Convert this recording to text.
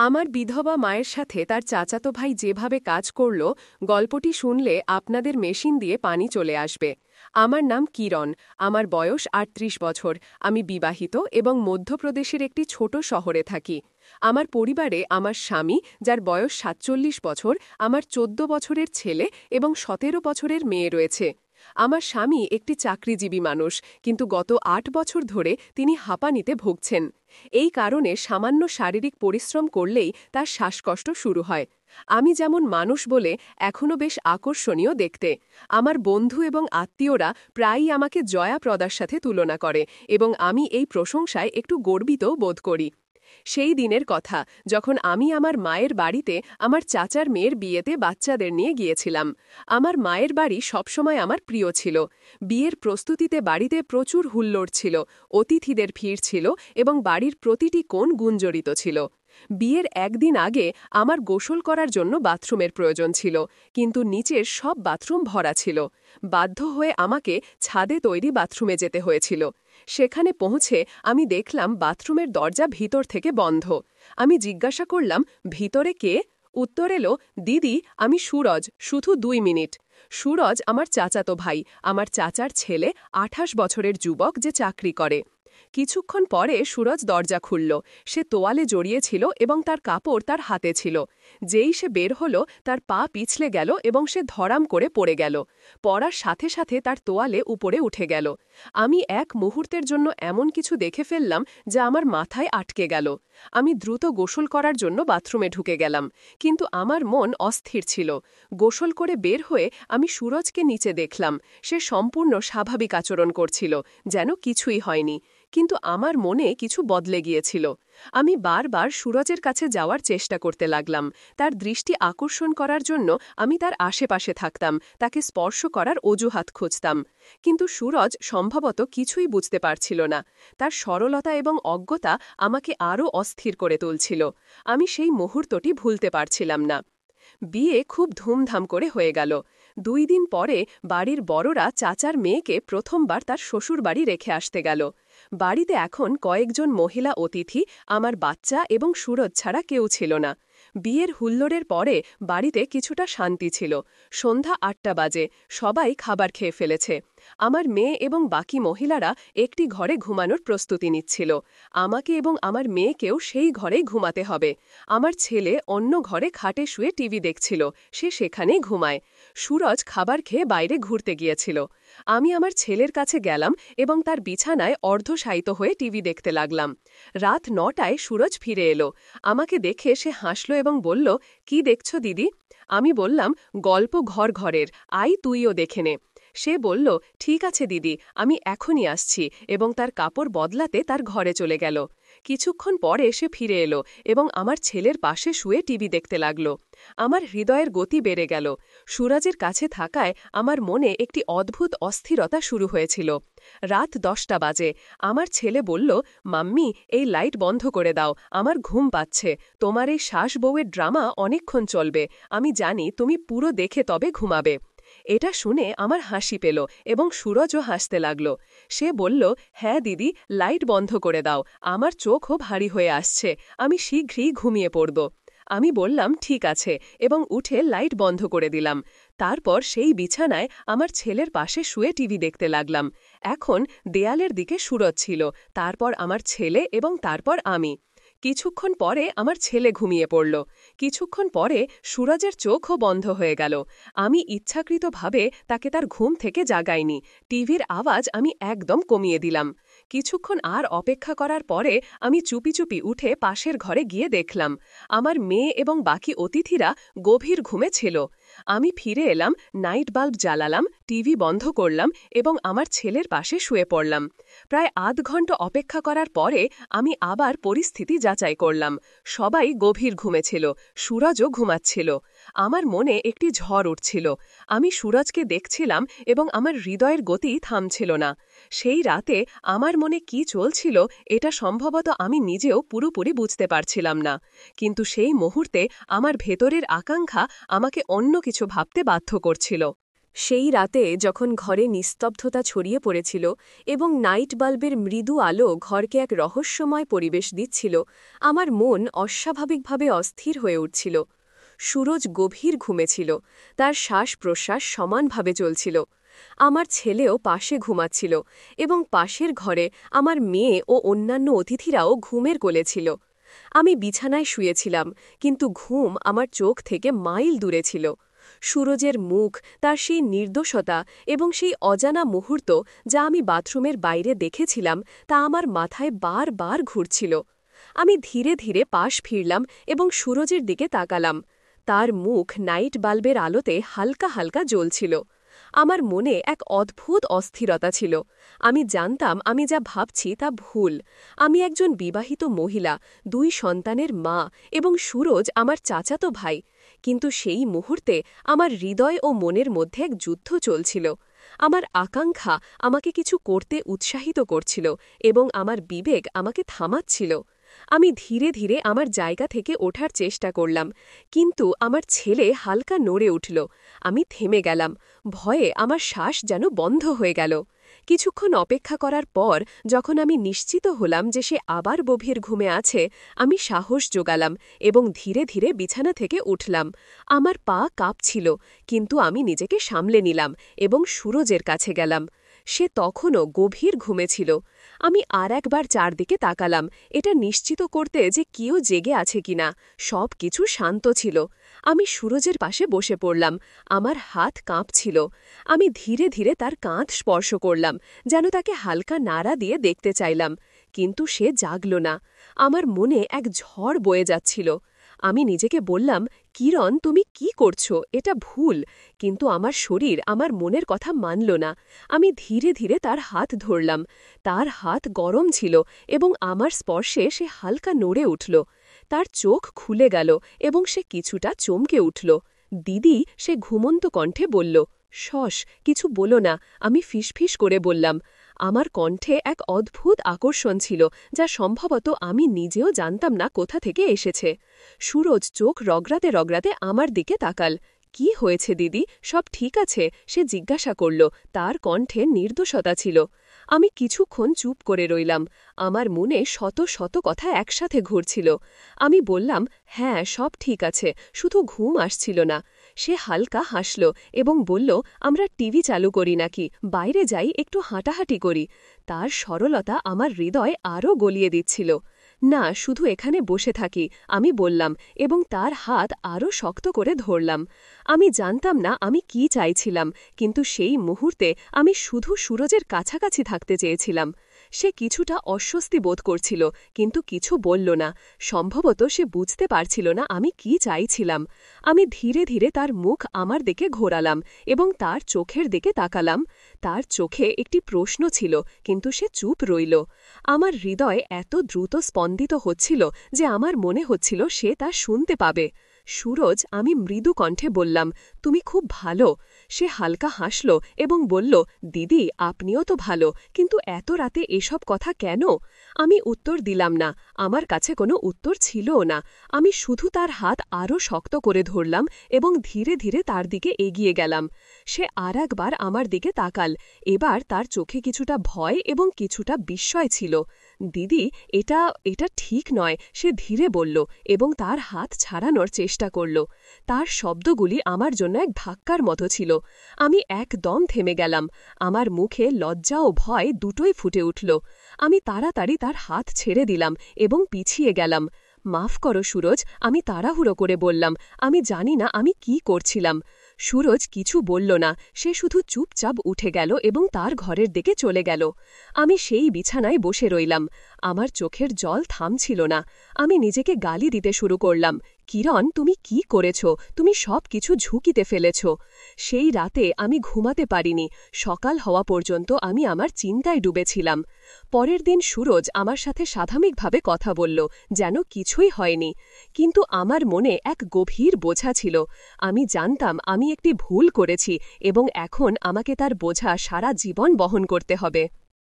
আমার বিধবা মায়ের সাথে তার চাচাতো ভাই যেভাবে কাজ করল, গল্পটি শুনলে আপনাদের মেশিন দিয়ে পানি চলে আসবে। আমার নাম কিরণ, আমার বয়স ৩৮ বছর, আমি বিবাহিত এবং মধ্যপ্রদেশের একটি ছোট শহরে থাকি। আমার পরিবারে আমার স্বামী, যার বয়স ৪৭ বছর, আমার ১৪ বছরের ছেলে এবং ১৭ বছরের মেয়ে রয়েছে। আমার স্বামী একটি চাকরিজীবী মানুষ, কিন্তু গত ৮ বছর ধরে তিনি হাঁপানিতে ভুগছেন। এই কারণে সামান্য শারীরিক পরিশ্রম করলেই তার শ্বাসকষ্ট শুরু হয়। আমি যেমন মানুষ বলে এখনও বেশ আকর্ষণীয় দেখতে। আমার বন্ধু এবং আত্মীয়রা প্রায়ই আমাকে জয়া প্রদার সাথে তুলনা করে এবং আমি এই প্রশংসায় একটু গর্বিত বোধ করি। সেই দিনের কথা, যখন আমি আমার মায়ের বাড়িতে আমার চাচার মেয়ের বিয়েতে বাচ্চাদের নিয়ে গিয়েছিলাম। আমার মায়ের বাড়ি সবসময় আমার প্রিয় ছিল। বিয়ের প্রস্তুতিতে বাড়িতে প্রচুর হুল্লোড় ছিল, অতিথিদের ভিড় ছিল এবং বাড়ির প্রতিটি কোণ গুঞ্জরিত ছিল। বিয়ের একদিন আগে আমার গোসল করার জন্য বাথরুমের প্রয়োজন ছিল, কিন্তু নিচের সব বাথরুম ভরা ছিল। বাধ্য হয়ে আমাকে ছাদে তৈরি বাথরুমে যেতে হয়েছিল। সেখানে পৌঁছে আমি দেখলাম বাথরুমের দরজা ভিতর থেকে বন্ধ। আমি জিজ্ঞাসা করলাম, ভিতরে কে? উত্তর এলো, দিদি, আমি সুরজ, শুধু ২ মিনিট। সুরজ আমার চাচাতো ভাই, আমার চাচার ছেলে, ২৮ বছরের যুবক যে চাকরি করে। কিছুক্ষণ পরে সুরজ দরজা খুলল। সে তোয়ালে জড়িয়েছিল এবং তার কাপড় তার হাতে ছিল। যেই সে বের হল, তার পা পিছলে গেল এবং সে ধড়াম করে পড়ে গেল। পড়ার সাথে সাথে তার তোয়ালে উপরে উঠে গেল। আমি এক মুহূর্তের জন্য এমন কিছু দেখে ফেললাম যা আমার মাথায় আটকে গেল। আমি দ্রুত গোসল করার জন্য বাথরুমে ঢুকে গেলাম, কিন্তু আমার মন অস্থির ছিল। গোসল করে বের হয়ে আমি সুরজকে নিচে দেখলাম। সে সম্পূর্ণ স্বাভাবিক আচরণ করছিল, যেন কিছুই হয়নি। কিন্তু আমার মনে কিছু বদলে গিয়েছিল। আমি বারবার সুরজের কাছে যাওয়ার চেষ্টা করতে লাগলাম। তার দৃষ্টি আকর্ষণ করার জন্য আমি তার আশেপাশে থাকতাম, তাকে স্পর্শ করার অজুহাত খুঁজতাম। কিন্তু সুরজ সম্ভবত কিছুই বুঝতে পারছিল না। তার সরলতা এবং অজ্ঞতা আমাকে আরও অস্থির করে তুলছিল। আমি সেই মুহূর্তটি ভুলতে পারছিলাম না। বিয়ে খুব ধুমধাম করে হয়ে গেল। ২ দিন পরে বাড়ির বড়রা চাচার মেয়েকে প্রথমবার তার শ্বশুরবাড়ি রেখে আসতে গেল। বাড়িতে এখন কয়েকজন মহিলা অতিথি, আমার বাচ্চা এবং সুরজ ছাড়া কেউ ছিল না। বিয়ের হুল্লোড়ের পরে বাড়িতে কিছুটা শান্তি ছিল। সন্ধ্যা ৮টা বাজে, সবাই খাবার খেয়ে ফেলেছে। আমার মেয়ে এবং বাকি মহিলারা একটি ঘরে ঘুমানোর প্রস্তুতি নিচ্ছিল। আমাকে এবং আমার মেয়েকেও সেই ঘরেই ঘুমাতে হবে। আমার ছেলে অন্য ঘরে খাটে শুয়ে টিভি দেখছিল, সে সেখানেই ঘুমায়। সুরজ খাবার খেয়ে বাইরে ঘুরতে গিয়েছিল। আমি আমার ছেলের কাছে গেলাম এবং তার বিছানায় অর্ধশায়িত হয়ে টিভি দেখতে লাগলাম। রাত ৯টায় সুরজ ফিরে এলো। আমাকে দেখে সে হাসল এবং বলল, কি দেখছো দিদি? আমি বললাম, গল্প ঘর ঘরের, আই তুইও দেখে নে। সে বলল, ঠিক আছে দিদি, আমি এখনই আসছি, এবং তার কাপড় বদলাতে তার ঘরে চলে গেল। কিছুক্ষণ পরে সে ফিরে এলো এবং আমার ছেলের পাশে শুয়ে টিভি দেখতে লাগল। আমার হৃদয়ের গতি বেড়ে গেল। সুরজের কাছে থাকায় আমার মনে একটি অদ্ভুত অস্থিরতা শুরু হয়েছিল। রাত ১০টা বাজে। আমার ছেলে বলল, মাম্মি, এই লাইট বন্ধ করে দাও, আমার ঘুম পাচ্ছে। তোমার এই শ্বাস বউয়ের ড্রামা অনেকক্ষণ চলবে। আমি জানি তুমি পুরো দেখে তবে ঘুমাবে। এটা শুনে আমার হাসি পেল এবং সুরজও হাসতে লাগল। সে বলল, হ্যাঁ দিদি, লাইট বন্ধ করে দাও, আমার চোখও ভারী হয়ে আসছে, আমি শীঘ্রই ঘুমিয়ে পড়ব। আমি বললাম, ঠিক আছে, এবং উঠে লাইট বন্ধ করে দিলাম। তারপর সেই বিছানায় আমার ছেলের পাশে শুয়ে টিভি দেখতে লাগলাম। এখন দেয়ালের দিকে সুরজ ছিল, তারপর আমার ছেলে এবং তারপর আমি। কিছুক্ষণ পরে আমার ছেলে ঘুমিয়ে পড়ল। কিছুক্ষণ পরে সুরজের চোখও বন্ধ হয়ে গেল। আমি ইচ্ছাকৃতভাবে তাকে তার ঘুম থেকে জাগাইনি। টিভির আওয়াজ আমি একদম কমিয়ে দিলাম। কিছুক্ষণ আর অপেক্ষা করার পরে আমি চুপি চুপি উঠে পাশের ঘরে গিয়ে দেখলাম আমার মেয়ে এবং বাকি অতিথিরা গভীর ঘুমে ছিল। আমি ফিরে এলাম, নাইট বাল্ব জ্বালালাম, টিভি বন্ধ করলাম এবং আমার ছেলের পাশে শুয়ে পড়লাম। প্রায় আধ ঘন্টা অপেক্ষা করার পরে আমি আবার পরিস্থিতি যাচাই করলাম। সবাই গভীর ঘুমে ছিল, সুরজও ঘুমাচ্ছিল। আমার মনে একটি ঝড় উঠছিল। আমি সুরজকে দেখছিলাম এবং আমার হৃদয়ের গতি থামছিল না। সেই রাতে আমার মনে কি চলছিল এটা সম্ভবত আমি নিজেও পুরোপুরি বুঝতে পারছিলাম না, কিন্তু সেই মুহূর্তে আমার ভেতরের আকাঙ্ক্ষা আমাকে অন্য কিছু ভাবতে বাধ্য করছিল। সেই রাতে যখন ঘরে নিস্তব্ধতা ছড়িয়ে পড়েছিল এবং নাইট বাল্বের মৃদু আলো ঘরকে এক রহস্যময় পরিবেশ দিচ্ছিল, আমার মন অস্বাভাবিকভাবে অস্থির হয়ে উঠছিল। সুরজ গভীর ঘুমেছিল, তার শ্বাস-প্রশ্বাস সমানভাবে চলছিল। আমার ছেলেও পাশে ঘুমাচ্ছিল এবং পাশের ঘরে আমার মেয়ে ও অন্যান্য অতিথিরাও ঘুমের কোলে ছিল। আমি বিছানায় শুয়েছিলাম, কিন্তু ঘুম আমার চোখ থেকে মাইল দূরে ছিল। সুরজের মুখ, তার সেই নির্দোষতা এবং সেই অজানা মুহূর্ত যা আমি বাথরুমের বাইরে দেখেছিলাম, তা আমার মাথায় বারবার ঘুরছিল। আমি ধীরে ধীরে পাশ ফিরলাম এবং সুরজের দিকে তাকালাম। তার মুখ নাইট বাল্বের আলোতে হালকা হালকা জ্বলছিল। আমার মনে এক অদ্ভুত অস্থিরতা ছিল। আমি জানতাম আমি যা ভাবছি তা ভুল। আমি একজন বিবাহিত মহিলা, 2 সন্তানের মা, এবং সুরজ আমার চাচাতো ভাই। কিন্তু সেই মুহূর্তে আমার হৃদয় ও মনের মধ্যে এক যুদ্ধ চলছিল। আমার আকাঙ্ক্ষা আমাকে কিছু করতে উৎসাহিত করছিল এবং আমার বিবেক আমাকে থামাচ্ছিল। আমি ধীরে ধীরে আমার জায়গা থেকে ওঠার চেষ্টা করলাম, কিন্তু আমার ছেলে হালকা নড়ে উঠল। আমি থেমে গেলাম। ভয়ে আমার শ্বাস যেন বন্ধ হয়ে গেল। কিছুক্ষণ অপেক্ষা করার পর যখন আমি নিশ্চিত হলাম যে সে আবার গভীর ঘুমে আছে, আমি সাহস জোগালাম এবং ধীরে ধীরে বিছানা থেকে উঠলাম। আমার পা কাঁপছিল, কিন্তু আমি নিজেকে সামলে নিলাম এবং সুরজের কাছে গেলাম। সে তখনও গভীর ঘুমে ছিল। আমি আর একবার চারদিকে তাকালাম, এটা নিশ্চিত করতে যে কেউ জেগে আছে কিনা। সব কিছু শান্ত ছিল। আমি সুরজের পাশে বসে পড়লাম। আমার হাত কাঁপছিল। আমি ধীরে ধীরে তার কাঁধ স্পর্শ করলাম, যেন তাকে হালকা নাড়া দিয়ে দেখতে চাইলাম। কিন্তু সে জাগল না। আমার মনে এক ঝড় বয়ে যাচ্ছিল। আমি নিজেকে বললাম, কিরণ, তুমি কি করছো? এটা ভুল। কিন্তু আমার শরীর আমার মনের কথা মানল না। আমি ধীরে ধীরে তার হাত ধরলাম। তার হাত গরম ছিল এবং আমার স্পর্শে সে হালকা নড়ে উঠল। তার চোখ খুলে গেল এবং সে কিছুটা চমকে উঠল। দিদি, সে ঘুমন্ত কণ্ঠে বলল। শশ, কিছু বলো না, আমি ফিসফিস করে বললাম। আমার কণ্ঠে এক অদ্ভুত আকর্ষণ ছিল, যা সম্ভবত আমি নিজেও জানতাম না কোথা থেকে এসেছে। সুরজ চোখ রগড়াতে রগড়াতে আমার দিকে তাকাল। কি হয়েছে দিদি, সব ঠিক আছে? সে জিজ্ঞাসা করল। তার কণ্ঠে নির্দোষতা ছিল। আমি কিছুক্ষণ চুপ করে রইলাম। আমার মনে শত শত কথা একসাথে ঘুরছিল। আমি বললাম, হ্যাঁ, সব ঠিক আছে, শুধু ঘুম আসছিল না। সে হালকা হাসল এবং বলল, আমরা টিভি চালু করি নাকি, বাইরে যাই, একটু হাঁটাহাঁটি করি। তার সরলতা আমার হৃদয় আরও গলিয়ে দিচ্ছিল। না, শুধু এখানে বসে থাকি, আমি বললাম এবং তার হাত আরও শক্ত করে ধরলাম। আমি জানতাম না আমি কি চাইছিলাম, কিন্তু সেই মুহূর্তে আমি শুধু সুরজের কাছাকাছি থাকতে চেয়েছিলাম। সে কিছুটা অস্বস্তি বোধ করছিল, কিন্তু কিছু বলল না। সম্ভবত সে বুঝতে পারছিল না আমি কি চাইছিলাম। আমি ধীরে ধীরে তার মুখ আমার দিকে ঘোরালাম এবং তার চোখের দিকে তাকালাম। তার চোখে একটি প্রশ্ন ছিল, কিন্তু সে চুপ রইল। আমার হৃদয় এত দ্রুত স্পন্দিত হচ্ছিল যে আমার মনে হচ্ছিল সে তা শুনতে পাবে। সুরজ, আমি মৃদু কণ্ঠে বললাম, তুমি খুব ভালো। সে হালকা হাসল এবং বলল, দিদি, আপনিও তো ভালো, কিন্তু এত রাতে এসব কথা কেন? আমি উত্তর দিলাম না। আমার কাছে কোনো উত্তর ছিলও না। আমি শুধু তার হাত আরও শক্ত করে ধরলাম এবং ধীরে ধীরে তার দিকে এগিয়ে গেলাম। সে আর একবার আমার দিকে তাকাল। এবার তার চোখে কিছুটা ভয় এবং কিছুটা বিস্ময় ছিল। দিদি, এটা এটা ঠিক নয়, সে ধীরে বলল এবং তার হাত ছাড়ানোর চেষ্টা করল। তার শব্দগুলি আমার জন্য এক ধাক্কার মতো ছিল। আমি একদম থেমে গেলাম। আমার মুখে লজ্জা ও ভয় দুটোই ফুটে উঠল। আমি তাড়াতাড়ি তার হাত ছেড়ে দিলাম এবং পিছিয়ে গেলাম। মাফ করো সুরজ, আমি তাড়াহুড়ো করে বললাম। আমি জানি না আমি কি করছিলাম। সুরজ কিছু বলল না। সে শুধু চুপচাপ উঠে গেল এবং তার ঘরের দিকে চলে গেল। আমি সেই বিছানায় বসে রইলাম। আমার চোখের জল থামছিল না। আমি নিজেকে গালি দিতে শুরু করলাম। কিরণ, তুমি কি করেছ? তুমি সব কিছু ঝুঁকিতে ফেলেছ। সেই রাতে আমি ঘুমাতে পারিনি। সকাল হওয়া পর্যন্ত আমি আমার চিন্তায় ডুবেছিলাম। পরের দিন সুরজ আমার সাথে স্বাভাবিকভাবে কথা বলল, যেন কিছুই হয়নি। কিন্তু আমার মনে এক গভীর বোঝা ছিল। আমি জানতাম আমি একটি ভুল করেছি এবং এখন আমাকে তার বোঝা সারা জীবন বহন করতে হবে।